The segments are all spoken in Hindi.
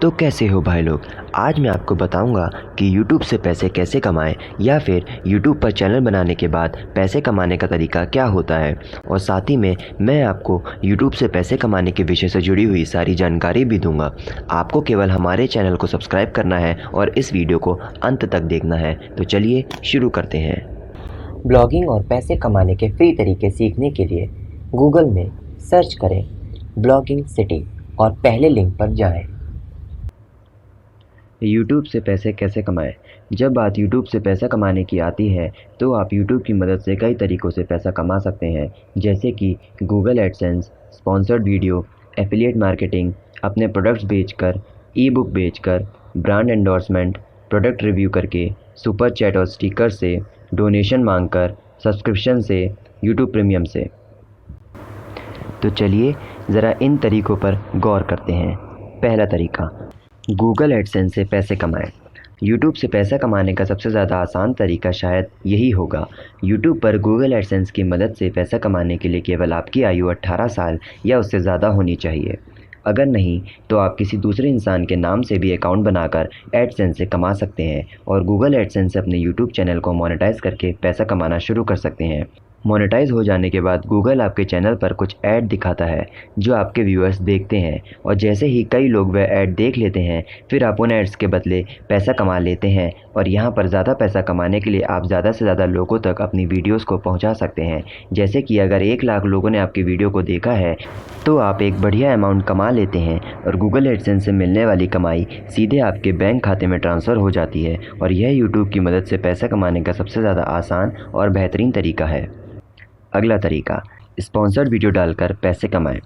तो कैसे हो भाई लोग। आज मैं आपको बताऊंगा कि YouTube से पैसे कैसे कमाएं या फिर YouTube पर चैनल बनाने के बाद पैसे कमाने का तरीका क्या होता है। और साथ ही में मैं आपको YouTube से पैसे कमाने के विषय से जुड़ी हुई सारी जानकारी भी दूंगा। आपको केवल हमारे चैनल को सब्सक्राइब करना है और इस वीडियो को अंत तक देखना है। तो चलिए शुरू करते हैं। ब्लॉगिंग और पैसे कमाने के फ्री तरीके सीखने के लिए गूगल में सर्च करें ब्लॉगिंग सिटी और पहले लिंक पर जाएं। YouTube से पैसे कैसे कमाएं। जब बात YouTube से पैसा कमाने की आती है तो आप YouTube की मदद से कई तरीक़ों से पैसा कमा सकते हैं, जैसे कि Google AdSense, sponsored video, affiliate marketing, अपने प्रोडक्ट्स बेचकर, ई बुक बेचकर, ब्रांड एंडोर्समेंट, प्रोडक्ट रिव्यू करके, सुपर चैट और स्टिकर से, डोनेशन मांगकर, सब्सक्रिप्शन से, YouTube प्रीमियम से। तो चलिए ज़रा इन तरीक़ों पर गौर करते हैं। पहला तरीका, गूगल एडसेंस से पैसे कमाएं। यूट्यूब से पैसा कमाने का सबसे ज़्यादा आसान तरीका शायद यही होगा। यूट्यूब पर गूगल एडसेंस की मदद से पैसा कमाने के लिए केवल आपकी आयु 18 साल या उससे ज़्यादा होनी चाहिए। अगर नहीं तो आप किसी दूसरे इंसान के नाम से भी अकाउंट बनाकर एडसेंस से कमा सकते हैं और गूगल एडसेंस से अपने यूट्यूब चैनल को मोनेटाइज करके पैसा कमाना शुरू कर सकते हैं। मोनेटाइज हो जाने के बाद गूगल आपके चैनल पर कुछ ऐड दिखाता है जो आपके व्यूअर्स देखते हैं, और जैसे ही कई लोग वह ऐड देख लेते हैं फिर आप उन ऐड्स के बदले पैसा कमा लेते हैं। और यहाँ पर ज़्यादा पैसा कमाने के लिए आप ज़्यादा से ज़्यादा लोगों तक अपनी वीडियोस को पहुँचा सकते हैं। जैसे कि अगर 1 लाख लोगों ने आपकी वीडियो को देखा है तो आप एक बढ़िया अमाउंट कमा लेते हैं और गूगल एडसेंस से मिलने वाली कमाई सीधे आपके बैंक खाते में ट्रांसफ़र हो जाती है। और यह यूट्यूब की मदद से पैसा कमाने का सबसे ज़्यादा आसान और बेहतरीन तरीका है। अगला तरीका, स्पॉन्सर्ड वीडियो डालकर पैसे कमाएं।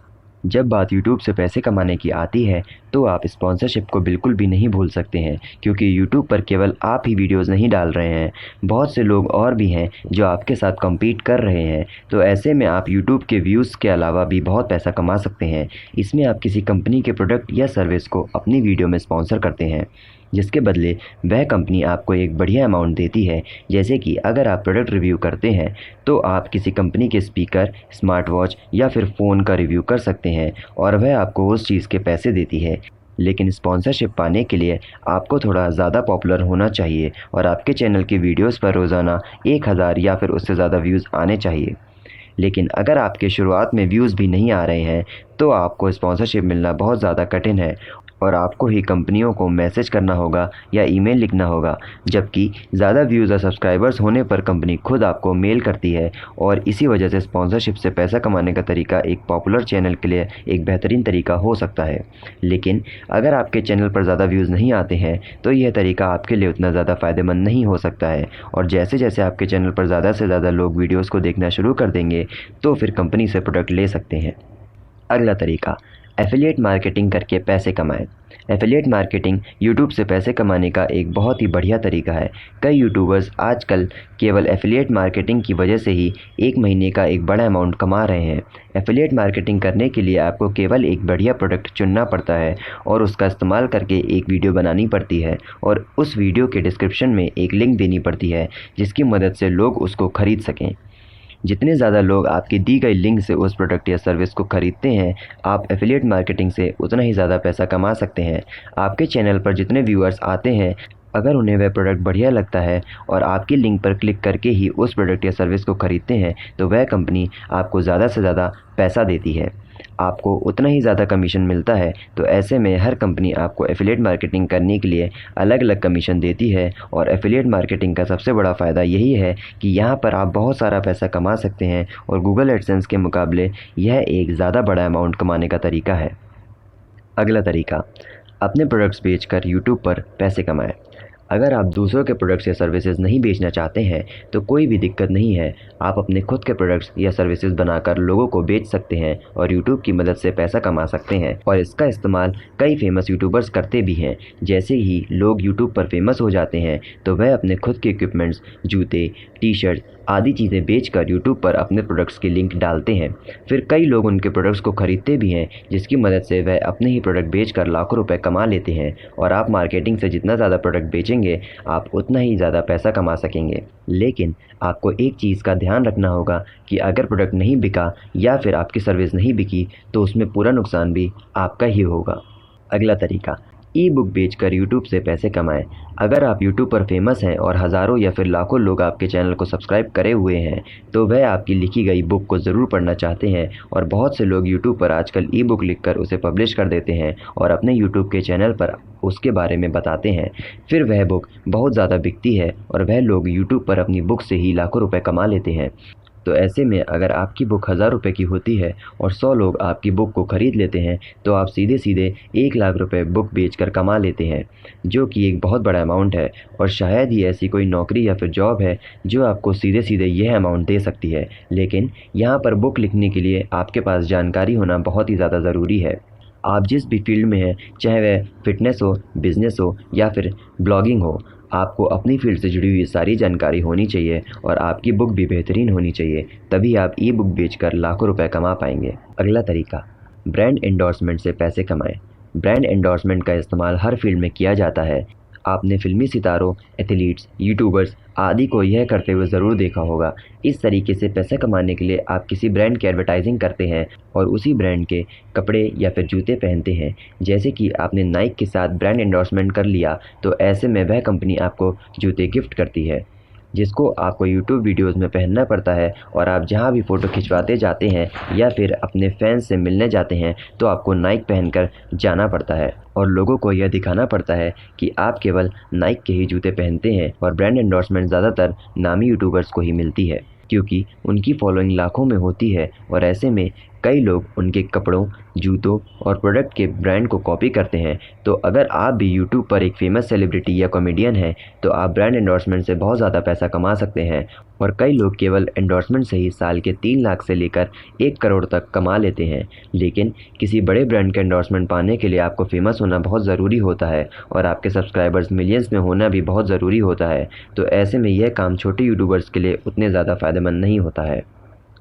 जब बात YouTube से पैसे कमाने की आती है तो आप स्पॉन्सरशिप को बिल्कुल भी नहीं भूल सकते हैं, क्योंकि YouTube पर केवल आप ही वीडियोस नहीं डाल रहे हैं, बहुत से लोग और भी हैं जो आपके साथ कम्पीट कर रहे हैं। तो ऐसे में आप YouTube के व्यूज़ के अलावा भी बहुत पैसा कमा सकते हैं। इसमें आप किसी कंपनी के प्रोडक्ट या सर्विस को अपनी वीडियो में स्पॉन्सर करते हैं, जिसके बदले वह कंपनी आपको एक बढ़िया अमाउंट देती है। जैसे कि अगर आप प्रोडक्ट रिव्यू करते हैं तो आप किसी कंपनी के स्पीकर, स्मार्ट वॉच या फिर फ़ोन का रिव्यू कर सकते हैं और वह आपको उस चीज़ के पैसे देती है। लेकिन स्पॉन्सरशिप पाने के लिए आपको थोड़ा ज़्यादा पॉपुलर होना चाहिए और आपके चैनल की वीडियोस पर रोज़ाना 1000 या फिर उससे ज़्यादा व्यूज़ आने चाहिए। लेकिन अगर आपके शुरुआत में व्यूज़ भी नहीं आ रहे हैं तो आपको स्पॉन्सरशिप मिलना बहुत ज़्यादा कठिन है और आपको ही कंपनियों को मैसेज करना होगा या ईमेल लिखना होगा। जबकि ज़्यादा व्यूज़ और सब्सक्राइबर्स होने पर कंपनी खुद आपको मेल करती है। और इसी वजह से स्पॉन्सरशिप से पैसा कमाने का तरीका एक पॉपुलर चैनल के लिए एक बेहतरीन तरीका हो सकता है। लेकिन अगर आपके चैनल पर ज़्यादा व्यूज़ नहीं आते हैं तो यह तरीका आपके लिए उतना ज़्यादा फ़ायदेमंद नहीं हो सकता है। और जैसे जैसे आपके चैनल पर ज़्यादा से ज़्यादा लोग वीडियोज़ को देखना शुरू कर देंगे तो फिर कंपनी से प्रोडक्ट ले सकते हैं। अगला तरीका, एफिलिएट मार्केटिंग करके पैसे कमाएं। एफिलिएट मार्केटिंग यूट्यूब से पैसे कमाने का एक बहुत ही बढ़िया तरीका है। कई यूट्यूबर्स आजकल केवल एफिलिएट मार्केटिंग की वजह से ही 1 महीने का एक बड़ा अमाउंट कमा रहे हैं। एफिलिएट मार्केटिंग करने के लिए आपको केवल एक बढ़िया प्रोडक्ट चुनना पड़ता है और उसका इस्तेमाल करके एक वीडियो बनानी पड़ती है और उस वीडियो के डिस्क्रिप्शन में एक लिंक देनी पड़ती है जिसकी मदद से लोग उसको ख़रीद सकें। जितने ज़्यादा लोग आपकी दी गई लिंक से उस प्रोडक्ट या सर्विस को ख़रीदते हैं, आप एफिलिएट मार्केटिंग से उतना ही ज़्यादा पैसा कमा सकते हैं। आपके चैनल पर जितने व्यूअर्स आते हैं, अगर उन्हें वह प्रोडक्ट बढ़िया लगता है और आपकी लिंक पर क्लिक करके ही उस प्रोडक्ट या सर्विस को ख़रीदते हैं तो वह कंपनी आपको ज़्यादा से ज़्यादा पैसा देती है, आपको उतना ही ज़्यादा कमीशन मिलता है। तो ऐसे में हर कंपनी आपको एफिलिएट मार्केटिंग करने के लिए अलग अलग कमीशन देती है। और एफिलिएट मार्केटिंग का सबसे बड़ा फ़ायदा यही है कि यहाँ पर आप बहुत सारा पैसा कमा सकते हैं और गूगल एडसेंस के मुकाबले यह एक ज़्यादा बड़ा अमाउंट कमाने का तरीका है। अगला तरीका, अपने प्रोडक्ट्स बेचकर यूट्यूब पर पैसे कमाएं। अगर आप दूसरों के प्रोडक्ट्स या सर्विसेज नहीं बेचना चाहते हैं तो कोई भी दिक्कत नहीं है, आप अपने खुद के प्रोडक्ट्स या सर्विसेज बनाकर लोगों को बेच सकते हैं और यूट्यूब की मदद से पैसा कमा सकते हैं। और इसका इस्तेमाल कई फेमस यूट्यूबर्स करते भी हैं। जैसे ही लोग यूट्यूब पर फेमस हो जाते हैं तो वह अपने खुद के इक्विपमेंट्स, जूते, टी-शर्ट आदि चीज़ें बेचकर यूट्यूब पर अपने प्रोडक्ट्स की लिंक डालते हैं। फिर कई लोग उनके प्रोडक्ट्स को ख़रीदते भी हैं, जिसकी मदद से वह अपने ही प्रोडक्ट बेचकर लाखों रुपए कमा लेते हैं। और आप मार्केटिंग से जितना ज़्यादा प्रोडक्ट बेचेंगे आप उतना ही ज़्यादा पैसा कमा सकेंगे। लेकिन आपको एक चीज़ का ध्यान रखना होगा कि अगर प्रोडक्ट नहीं बिका या फिर आपकी सर्विस नहीं बिकी तो उसमें पूरा नुकसान भी आपका ही होगा। अगला तरीका, ई बुक बेचकर यूट्यूब से पैसे कमाएं। अगर आप यूट्यूब पर फेमस हैं और हज़ारों या फिर लाखों लोग आपके चैनल को सब्सक्राइब करे हुए हैं, तो वह आपकी लिखी गई बुक को ज़रूर पढ़ना चाहते हैं। और बहुत से लोग यूट्यूब पर आजकल ई बुक लिखकर उसे पब्लिश कर देते हैं और अपने यूट्यूब के चैनल पर उसके बारे में बताते हैं। फिर वह बुक बहुत ज़्यादा बिकती है और वह लोग यूट्यूब पर अपनी बुक से ही लाखों रुपए कमा लेते हैं। तो ऐसे में अगर आपकी बुक 1000 रुपये की होती है और 100 लोग आपकी बुक को ख़रीद लेते हैं, तो आप सीधे सीधे 1 लाख रुपए बुक बेचकर कमा लेते हैं, जो कि एक बहुत बड़ा अमाउंट है। और शायद ही ऐसी कोई नौकरी या फिर जॉब है जो आपको सीधे सीधे यह अमाउंट दे सकती है। लेकिन यहाँ पर बुक लिखने के लिए आपके पास जानकारी होना बहुत ही ज़्यादा ज़रूरी है। आप जिस भी फील्ड में हैं, चाहे वह फ़िटनेस हो, बिज़नेस हो या फिर ब्लॉगिंग हो, आपको अपनी फील्ड से जुड़ी हुई सारी जानकारी होनी चाहिए और आपकी बुक भी बेहतरीन होनी चाहिए। तभी आप ई बुक बेचकर लाखों रुपए कमा पाएंगे। अगला तरीका, ब्रांड एंडोर्समेंट से पैसे कमाएं। ब्रांड एंडोर्समेंट का इस्तेमाल हर फील्ड में किया जाता है। आपने फिल्मी सितारों, एथलीट्स, यूट्यूबर्स आदि को यह करते हुए ज़रूर देखा होगा। इस तरीके से पैसा कमाने के लिए आप किसी ब्रांड की एडवर्टाइजिंग करते हैं और उसी ब्रांड के कपड़े या फिर जूते पहनते हैं। जैसे कि आपने नाइक के साथ ब्रांड एंडोर्समेंट कर लिया, तो ऐसे में वह कंपनी आपको जूते गिफ्ट करती है, जिसको आपको यूट्यूब वीडियोस में पहनना पड़ता है। और आप जहाँ भी फ़ोटो खिंचवाते जाते हैं या फिर अपने फैंस से मिलने जाते हैं, तो आपको नाइक पहनकर जाना पड़ता है और लोगों को यह दिखाना पड़ता है कि आप केवल नाइक के ही जूते पहनते हैं। और ब्रांड एंडोर्समेंट ज़्यादातर नामी यूट्यूबर्स को ही मिलती है, क्योंकि उनकी फॉलोइंग लाखों में होती है और ऐसे में कई लोग उनके कपड़ों, जूतों और प्रोडक्ट के ब्रांड को कॉपी करते हैं। तो अगर आप भी यूट्यूब पर एक फेमस सेलिब्रिटी या कॉमेडियन हैं, तो आप ब्रांड एंडोर्समेंट से बहुत ज़्यादा पैसा कमा सकते हैं। और कई लोग केवल एंडोर्समेंट से ही साल के 3 लाख से लेकर 1 करोड़ तक कमा लेते हैं। लेकिन किसी बड़े ब्रांड का एंडोर्समेंट पाने के लिए आपको फेमस होना बहुत ज़रूरी होता है और आपके सब्सक्राइबर्स मिलियंस में होना भी बहुत ज़रूरी होता है। तो ऐसे में यह काम छोटे यूट्यूबर्स के लिए उतने ज़्यादा फ़ायदेमंद नहीं होता है।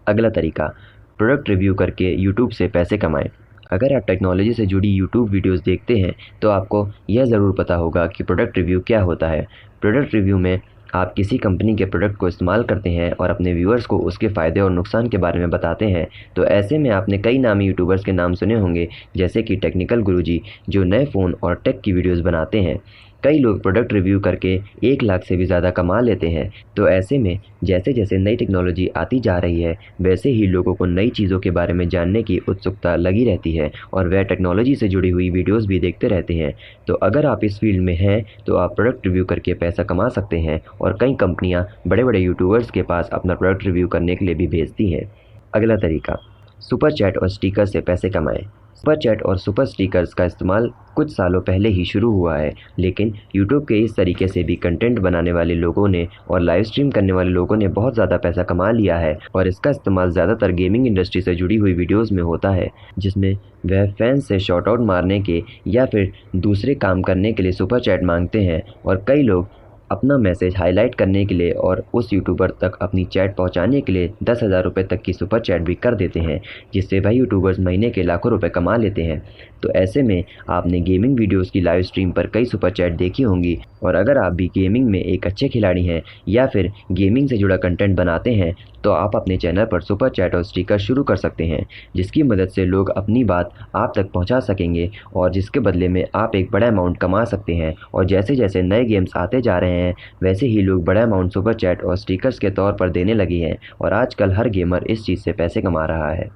अगला तरीका, प्रोडक्ट रिव्यू करके यूट्यूब से पैसे कमाएं। अगर आप टेक्नोलॉजी से जुड़ी यूट्यूब वीडियोस देखते हैं, तो आपको यह ज़रूर पता होगा कि प्रोडक्ट रिव्यू क्या होता है। प्रोडक्ट रिव्यू में आप किसी कंपनी के प्रोडक्ट को इस्तेमाल करते हैं और अपने व्यूअर्स को उसके फ़ायदे और नुकसान के बारे में बताते हैं। तो ऐसे में आपने कई नामी यूट्यूबर्स के नाम सुने होंगे, जैसे कि टेक्निकल गुरुजी, जो नए फ़ोन और टेक की वीडियोज़ बनाते हैं। कई लोग प्रोडक्ट रिव्यू करके 1 लाख से भी ज़्यादा कमा लेते हैं। तो ऐसे में जैसे जैसे नई टेक्नोलॉजी आती जा रही है, वैसे ही लोगों को नई चीज़ों के बारे में जानने की उत्सुकता लगी रहती है और वह टेक्नोलॉजी से जुड़ी हुई वीडियोस भी देखते रहते हैं। तो अगर आप इस फील्ड में हैं, तो आप प्रोडक्ट रिव्यू करके पैसा कमा सकते हैं और कई कंपनियां बड़े बड़े यूट्यूबर्स के पास अपना प्रोडक्ट रिव्यू करने के लिए भी भेजती हैं। अगला तरीका, सुपर चैट और स्टिकर से पैसे कमाएं। सुपर चैट और सुपर स्टिकर्स का इस्तेमाल कुछ सालों पहले ही शुरू हुआ है, लेकिन यूट्यूब के इस तरीके से भी कंटेंट बनाने वाले लोगों ने और लाइव स्ट्रीम करने वाले लोगों ने बहुत ज़्यादा पैसा कमा लिया है। और इसका इस्तेमाल ज़्यादातर गेमिंग इंडस्ट्री से जुड़ी हुई वीडियोस में होता है, जिसमें वह फैंस से शॉट आउट मारने के या फिर दूसरे काम करने के लिए सुपर चैट मांगते हैं। और कई लोग अपना मैसेज हाईलाइट करने के लिए और उस यूट्यूबर तक अपनी चैट पहुंचाने के लिए 10,000 रुपये तक की सुपर चैट भी कर देते हैं, जिससे वह यूट्यूबर्स महीने के लाखों रुपए कमा लेते हैं। तो ऐसे में आपने गेमिंग वीडियोस की लाइव स्ट्रीम पर कई सुपर चैट देखी होंगी। और अगर आप भी गेमिंग में एक अच्छे खिलाड़ी हैं या फिर गेमिंग से जुड़ा कंटेंट बनाते हैं, तो आप अपने चैनल पर सुपर चैट और स्टिकर शुरू कर सकते हैं, जिसकी मदद से लोग अपनी बात आप तक पहुंचा सकेंगे और जिसके बदले में आप एक बड़ा अमाउंट कमा सकते हैं। और जैसे जैसे नए गेम्स आते जा रहे हैं, वैसे ही लोग बड़ा अमाउंट सुपर चैट और स्टिकर्स के तौर पर देने लगे हैं और आजकल हर गेमर इस चीज़ से पैसे कमा रहा है।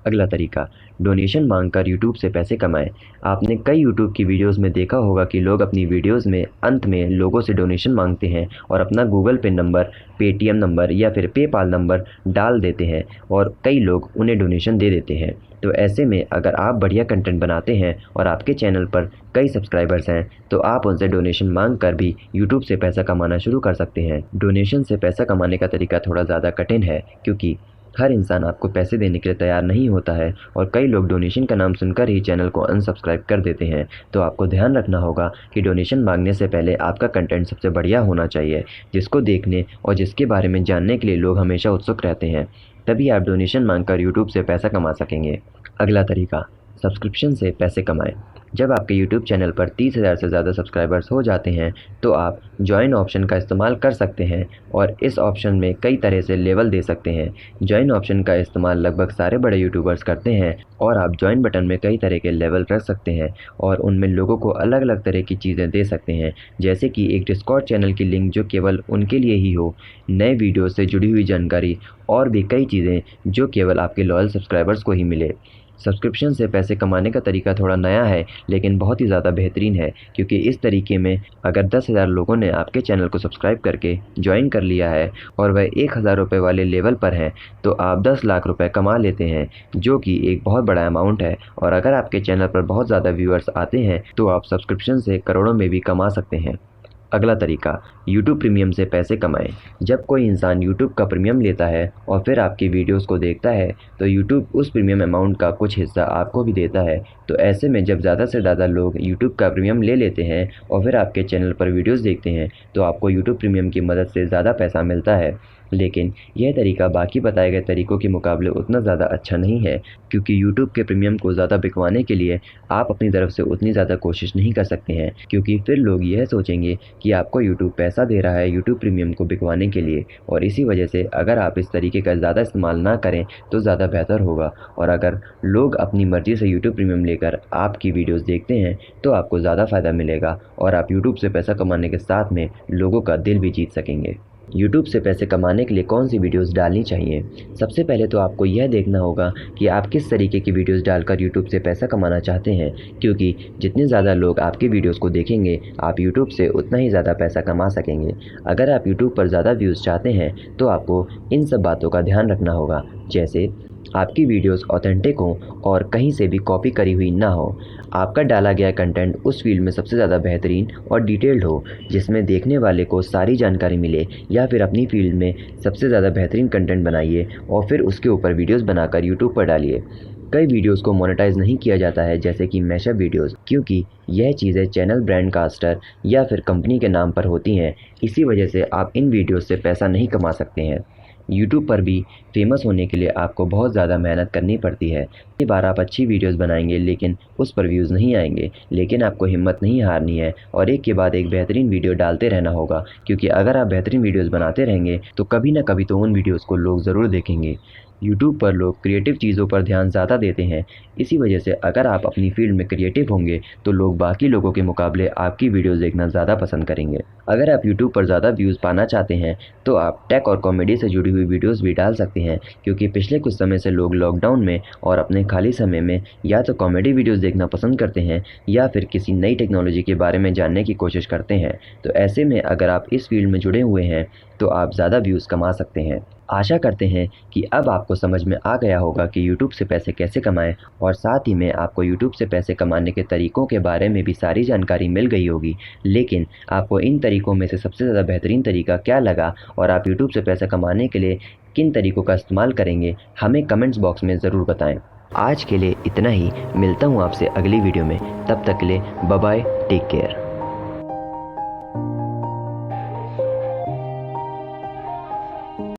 अगला तरीका, डोनेशन मांगकर यूट्यूब से पैसे कमाएं। आपने कई यूट्यूब की वीडियोस में देखा होगा कि लोग अपनी वीडियोस में अंत में लोगों से डोनेशन मांगते हैं और अपना गूगल पे नंबर, पेटीएम नंबर या फिर पेपाल नंबर डाल देते हैं और कई लोग उन्हें डोनेशन दे देते हैं। तो ऐसे में अगर आप बढ़िया कंटेंट बनाते हैं और आपके चैनल पर कई सब्सक्राइबर्स हैं, तो आप उनसे डोनेशन मांग कर भी यूट्यूब से पैसा कमाना शुरू कर सकते हैं। डोनेशन से पैसा कमाने का तरीका थोड़ा ज़्यादा कठिन है, क्योंकि हर इंसान आपको पैसे देने के लिए तैयार नहीं होता है और कई लोग डोनेशन का नाम सुनकर ही चैनल को अनसब्सक्राइब कर देते हैं। तो आपको ध्यान रखना होगा कि डोनेशन मांगने से पहले आपका कंटेंट सबसे बढ़िया होना चाहिए, जिसको देखने और जिसके बारे में जानने के लिए लोग हमेशा उत्सुक रहते हैं। तभी आप डोनेशन मांगकर यूट्यूब से पैसा कमा सकेंगे। अगला तरीका, सब्सक्रिप्शन से पैसे कमाएं। जब आपके यूट्यूब चैनल पर 30,000 से ज़्यादा सब्सक्राइबर्स हो जाते हैं तो आप जॉइन ऑप्शन का इस्तेमाल कर सकते हैं और इस ऑप्शन में कई तरह से लेवल दे सकते हैं। जॉइन ऑप्शन का इस्तेमाल लगभग सारे बड़े यूट्यूबर्स करते हैं और आप जॉइन बटन में कई तरह के लेवल रख सकते हैं और उनमें लोगों को अलग अलग तरह की चीज़ें दे सकते हैं, जैसे कि एक डिस्कॉर्ड चैनल की लिंक जो केवल उनके लिए ही हो, नए वीडियो से जुड़ी हुई जानकारी और भी कई चीज़ें जो केवल आपके लॉयल सब्सक्राइबर्स को ही मिले। सब्सक्रिप्शन से पैसे कमाने का तरीका थोड़ा नया है लेकिन बहुत ही ज़्यादा बेहतरीन है, क्योंकि इस तरीके में अगर 10,000 लोगों ने आपके चैनल को सब्सक्राइब करके ज्वाइन कर लिया है और वह 1,000 रुपये वाले लेवल पर हैं तो आप 10 लाख रुपए कमा लेते हैं, जो कि एक बहुत बड़ा अमाउंट है। और अगर आपके चैनल पर बहुत ज़्यादा व्यूअर्स आते हैं तो आप सब्सक्रिप्शन से करोड़ों में भी कमा सकते हैं। अगला तरीका, यूट्यूब प्रीमियम से पैसे कमाएं। जब कोई इंसान यूट्यूब का प्रीमियम लेता है और फिर आपकी वीडियोस को देखता है तो यूट्यूब उस प्रीमियम अमाउंट का कुछ हिस्सा आपको भी देता है। तो ऐसे में जब ज़्यादा से ज़्यादा लोग यूट्यूब का प्रीमियम ले लेते हैं और फिर आपके चैनल पर वीडियोस देखते हैं तो आपको यूट्यूब प्रीमियम की मदद से ज़्यादा पैसा मिलता है। लेकिन यह तरीका बाकी बताए गए तरीकों के मुकाबले उतना ज़्यादा अच्छा नहीं है, क्योंकि यूट्यूब के प्रीमियम को ज़्यादा बिकवाने के लिए आप अपनी तरफ से उतनी ज़्यादा कोशिश नहीं कर सकते हैं, क्योंकि फिर लोग यह सोचेंगे कि आपको यूट्यूब पैसा दे रहा है यूट्यूब प्रीमियम को बिकवाने के लिए। और इसी वजह से अगर आप इस तरीके का ज़्यादा इस्तेमाल ना करें तो ज़्यादा बेहतर होगा। और अगर लोग अपनी मर्ज़ी से यूट्यूब प्रीमियम लेकर आपकी वीडियोज़ देखते हैं तो आपको ज़्यादा फ़ायदा मिलेगा और आप यूट्यूब से पैसा कमाने के साथ में लोगों का दिल भी जीत सकेंगे। यूट्यूब से पैसे कमाने के लिए कौन सी वीडियोस डालनी चाहिए? सबसे पहले तो आपको यह देखना होगा कि आप किस तरीके की वीडियोस डालकर यूट्यूब से पैसा कमाना चाहते हैं, क्योंकि जितने ज़्यादा लोग आपकी वीडियोस को देखेंगे आप यूट्यूब से उतना ही ज़्यादा पैसा कमा सकेंगे। अगर आप यूट्यूब पर ज़्यादा व्यूज़ चाहते हैं तो आपको इन सब बातों का ध्यान रखना होगा, जैसे आपकी वीडियोस ऑथेंटिक हों और कहीं से भी कॉपी करी हुई ना हो। आपका डाला गया कंटेंट उस फील्ड में सबसे ज़्यादा बेहतरीन और डिटेल्ड हो, जिसमें देखने वाले को सारी जानकारी मिले, या फिर अपनी फील्ड में सबसे ज़्यादा बेहतरीन कंटेंट बनाइए और फिर उसके ऊपर वीडियोस बनाकर यूट्यूब पर डालिए। कई वीडियोस को मोनेटाइज नहीं किया जाता है, जैसे कि मैशअप वीडियोस, क्योंकि यह चीज़ें चैनल ब्रांडकास्टर या फिर कंपनी के नाम पर होती हैं। इसी वजह से आप इन वीडियोस से पैसा नहीं कमा सकते हैं। यूट्यूब पर भी फेमस होने के लिए आपको बहुत ज़्यादा मेहनत करनी पड़ती है। कई बार आप अच्छी वीडियोस बनाएंगे लेकिन उस पर व्यूज़ नहीं आएंगे, लेकिन आपको हिम्मत नहीं हारनी है और एक के बाद एक बेहतरीन वीडियो डालते रहना होगा, क्योंकि अगर आप बेहतरीन वीडियोस बनाते रहेंगे तो कभी ना कभी तो उन वीडियोस को लोग ज़रूर देखेंगे। यूट्यूब पर लोग क्रिएटिव चीज़ों पर ध्यान ज़्यादा देते हैं, इसी वजह से अगर आप अपनी फील्ड में क्रिएटिव होंगे तो लोग बाकी लोगों के मुकाबले आपकी वीडियोस देखना ज़्यादा पसंद करेंगे। अगर आप यूट्यूब पर ज़्यादा व्यूज़ पाना चाहते हैं तो आप टेक और कॉमेडी से जुड़ी हुई वीडियोस भी डाल सकते हैं, क्योंकि पिछले कुछ समय से लोग लॉकडाउन में और अपने खाली समय में या तो कॉमेडी वीडियोस देखना पसंद करते हैं या फिर किसी नई टेक्नोलॉजी के बारे में जानने की कोशिश करते हैं। तो ऐसे में अगर आप इस फील्ड में जुड़े हुए हैं तो आप ज़्यादा व्यूज़ कमा सकते हैं। आशा करते हैं कि अब आपको समझ में आ गया होगा कि यूट्यूब से पैसे कैसे कमाएं, और साथ ही में आपको यूट्यूब से पैसे कमाने के तरीकों के बारे में भी सारी जानकारी मिल गई होगी। लेकिन आपको इन तरीकों में से सबसे ज़्यादा बेहतरीन तरीका क्या लगा और आप यूट्यूब से पैसा कमाने के लिए किन तरीकों का इस्तेमाल करेंगे, हमें कमेंट्स बॉक्स में ज़रूर बताएं। आज के लिए इतना ही, मिलता हूँ आपसे अगली वीडियो में। तब तक के लिए बाय बाय, टेक केयर।